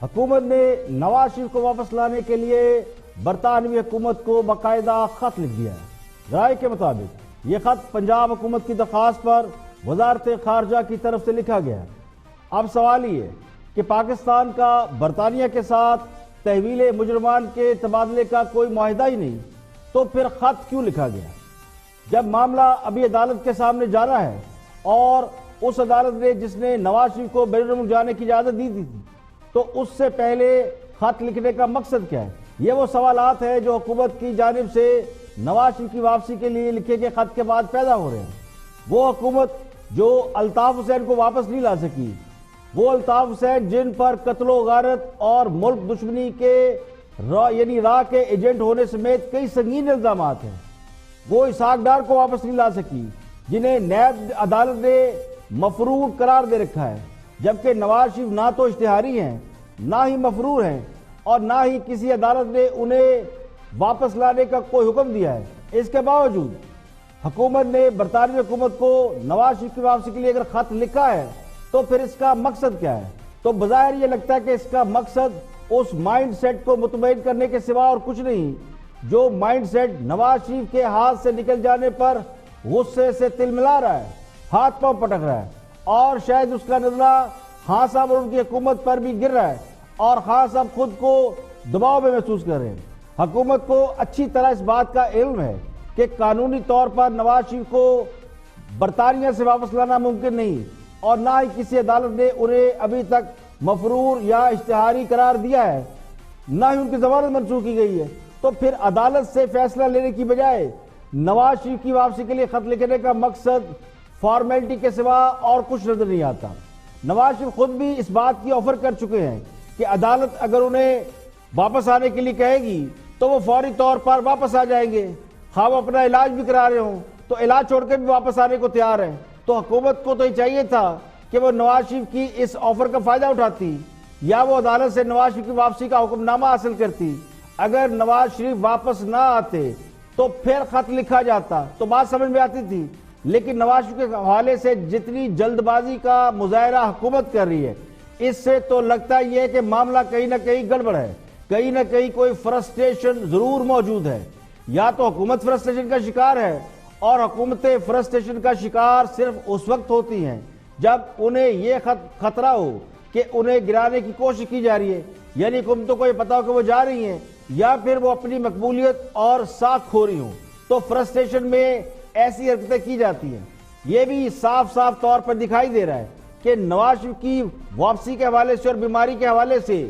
حکومت نے نواز شریف کو واپس لانے کے لیے برطانوی حکومت کو باقاعدہ خط لکھ دیا ہے۔ رائے کے مطابق یہ خط پنجاب حکومت کی درخواست پر وزارت خارجہ کی طرف سے لکھا گیا ہے۔ اب سوال یہ ہے کہ پاکستان کا برطانیہ کے ساتھ تحویل مجرمان کے تبادلے کا کوئی معاہدہ ہی نہیں، تو پھر خط کیوں لکھا گیا؟ جب معاملہ ابھی عدالت کے سامنے جا رہا ہے اور اس عدالت نے جس نے نواز شریف کو بیرون ملک جانے کی اجازت دی تھی، تو اس سے پہلے خط لکھنے کا مقصد کیا ہے؟ یہ وہ سوالات ہیں جو حکومت کی جانب سے نواز شریف کی واپسی کے لیے لکھے گئے خط کے بعد پیدا ہو رہے ہیں۔ وہ حکومت جو الطاف حسین کو واپس نہیں لا سکی، وہ الطاف حسین جن پر قتل و غارت اور ملک دشمنی کے راہ کے ایجنٹ ہونے سمیت کئی سنگین الزامات ہیں، وہ اسحاق ڈار کو واپس نہیں لا سکی، جنہیں نیب عدالت نے مفرور قرار دے رکھا ہے، جبکہ نواز شریف نہ تو اشتہاری ہیں، نہ ہی مفرور ہیں، اور نہ ہی کسی عدالت نے انہیں واپس لانے کا کوئی حکم دیا ہے۔ اس کے باوجود حکومت نے برطانوی حکومت کو نواز شریف کی واپسی کے لیے اگر خط لکھا ہے تو پھر اس کا مقصد کیا ہے؟ تو بظاہر یہ لگتا ہے کہ اس کا مقصد اس مائنڈ سیٹ کو مطمئن کرنے کے سوا اور کچھ نہیں، جو مائنڈ سیٹ نواز شریف کے ہاتھ سے نکل جانے پر غصے سے تل ملا رہا ہے، ہاتھ پاؤں پٹک رہا ہے، اور شاید اس کا نظرہ خان صاحب اور ان کی حکومت پر بھی گر رہا ہے، اور خان صاحب خود کو دباؤ میں محسوس کر رہے ہیں۔ حکومت کو اچھی طرح اس بات کا علم ہے کہ قانونی طور پر نواز شریف کو برطانیہ سے واپس لانا ممکن نہیں، اور نہ ہی کسی عدالت نے انہیں ابھی تک مفرور یا اشتہاری قرار دیا ہے، نہ ہی ان کی ضمانت منسوخ کی گئی ہے۔ تو پھر عدالت سے فیصلہ لینے کی بجائے نواز شریف کی واپسی کے لیے خط لکھنے کا مقصد فارمیلٹی کے سوا اور کچھ نظر نہیں آتا۔ نواز شریف خود بھی اس بات کی آفر کر چکے ہیں کہ عدالت اگر انہیں واپس آنے کے لیے کہے گی تو وہ فوری طور پر واپس آ جائیں گے، خواہ وہ اپنا علاج بھی کرا رہے ہوں تو علاج چھوڑ کے بھی واپس آنے کو تیار ہیں۔ تو حکومت کو تو یہ چاہیے تھا کہ وہ نواز شریف کی اس آفر کا فائدہ اٹھاتی، یا وہ عدالت سے نواز شریف کی واپسی کا حکم نامہ حاصل کرتی۔ اگر نواز شریف واپس نہ آتے تو پھر خط لکھا جاتا تو بات سمجھ میں آتی تھی، لیکن نواز شریف کے حوالے سے جتنی جلد بازی کا مظاہرہ حکومت کر رہی ہے، اس سے تو لگتا یہ ہے کہ معاملہ کہیں نہ کہیں گڑبڑ ہے، کہیں نہ کہیں کوئی فرسٹریشن ضرور موجود ہے۔ یا تو حکومت فرسٹریشن کا شکار ہے، اور حکومتیں فرسٹریشن کا شکار صرف اس وقت ہوتی ہیں جب انہیں یہ خطرہ ہو کہ انہیں گرانے کی کوشش کی جا رہی ہے، یعنی حکومتوں کو یہ پتا ہو کہ وہ جا رہی ہیں، یا پھر وہ اپنی مقبولیت اور ساکھ کھو رہی ہوں، تو فرسٹریشن میں ایسی حرکتیں کی جاتی ہیں۔ یہ بھی صاف طور پر دکھائی دے رہا ہے کہ نواز شریف کی واپسی کے حوالے سے اور بیماری کے حوالے سے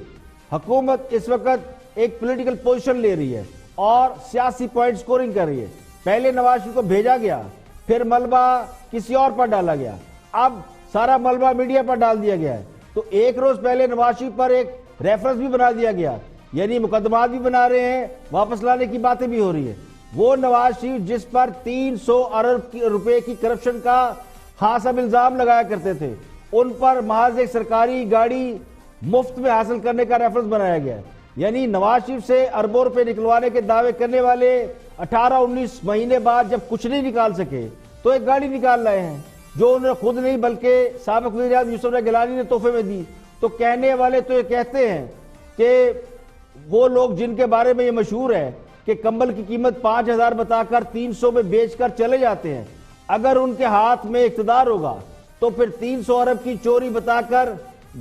حکومت اس وقت ایک پولیٹیکل پوزیشن لے رہی ہے اور سیاسی پوائنٹ سکورنگ کر رہی ہے۔ پہلے نواز شریف کو بھیجا گیا، پھر ملبہ کسی اور پر ڈالا گیا، اب سارا ملبہ میڈیا پر ڈال دیا گیا ہے۔ تو ایک روز پہلے نواز شریف پر ایک ریفرنس بھی بنا دیا گیا، یعنی مقدمات بھی بنا رہے ہیں، واپس لانے کی باتیں بھی ہو رہی ہے۔ وہ نواز شریف جس پر 300 ارب روپے کی کرپشن کا خاصا الزام لگایا کرتے تھے، ان پر محض ایک سرکاری گاڑی مفت میں حاصل کرنے کا ریفرنس بنایا گیا ہے۔ یعنی نواز شریف سے اربوں روپے نکلوانے کے دعوے کرنے والے 18-19 مہینے بعد جب کچھ نہیں نکال سکے تو ایک گاڑی نکال لائے ہیں، جو انہوں نے خود نہیں بلکہ سابق وزیر اعظم یوسف راء گیلانی نے تحفے میں دی۔ تو کہنے والے تو یہ کہتے ہیں کہ وہ لوگ جن کے بارے میں یہ مشہور ہے کہ کمبل کی قیمت 5000 بتا کر 300 میں بیچ کر چلے جاتے ہیں، اگر ان کے ہاتھ میں اقتدار ہوگا تو پھر 300 ارب کی چوری بتا کر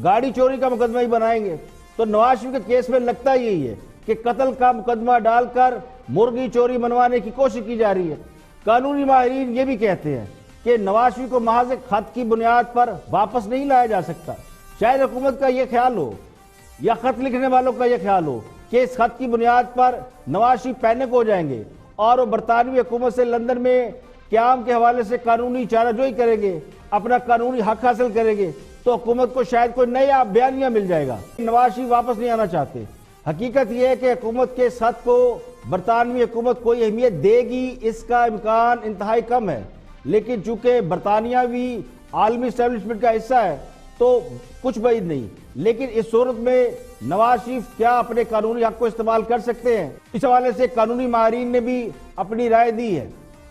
گاڑی چوری کا مقدمہ ہی بنائیں گے۔ تو نواز شریف کے کیس میں لگتا یہی ہے کہ قتل کا مقدمہ ڈال کر مرغی چوری منوانے کی کوشش کی جا رہی ہے۔ قانونی ماہرین یہ بھی کہتے ہیں کہ نواز شریف کو محض ایک خط کی بنیاد پر واپس نہیں لایا جا سکتا۔ شاید حکومت کا یہ خیال ہو یا خط لکھنے والوں کا یہ خیال ہو کہ اس خط کی بنیاد پر نواز شریف پینک ہو جائیں گے اور وہ برطانوی حکومت سے لندن میں قیام کے حوالے سے قانونی چارہ جوئی کریں گے، اپنا قانونی حق حاصل کریں گے، تو حکومت کو شاید کوئی نیا بیانیہ مل جائے گا۔ نواز شریف واپس نہیں آنا چاہتے۔ حقیقت یہ ہے کہ حکومت کے خط کو برطانوی حکومت کوئی اہمیت دے گی اس کا امکان انتہائی کم ہے، لیکن چونکہ برطانیہ بھی عالمی اسٹیبلشمنٹ کا حصہ ہے تو کچھ بعید نہیں۔ لیکن اس صورت میں نواز شریف کیا اپنے قانونی حق کو استعمال کر سکتے ہیں؟ اس حوالے سے قانونی ماہرین نے بھی اپنی رائے دی ہے۔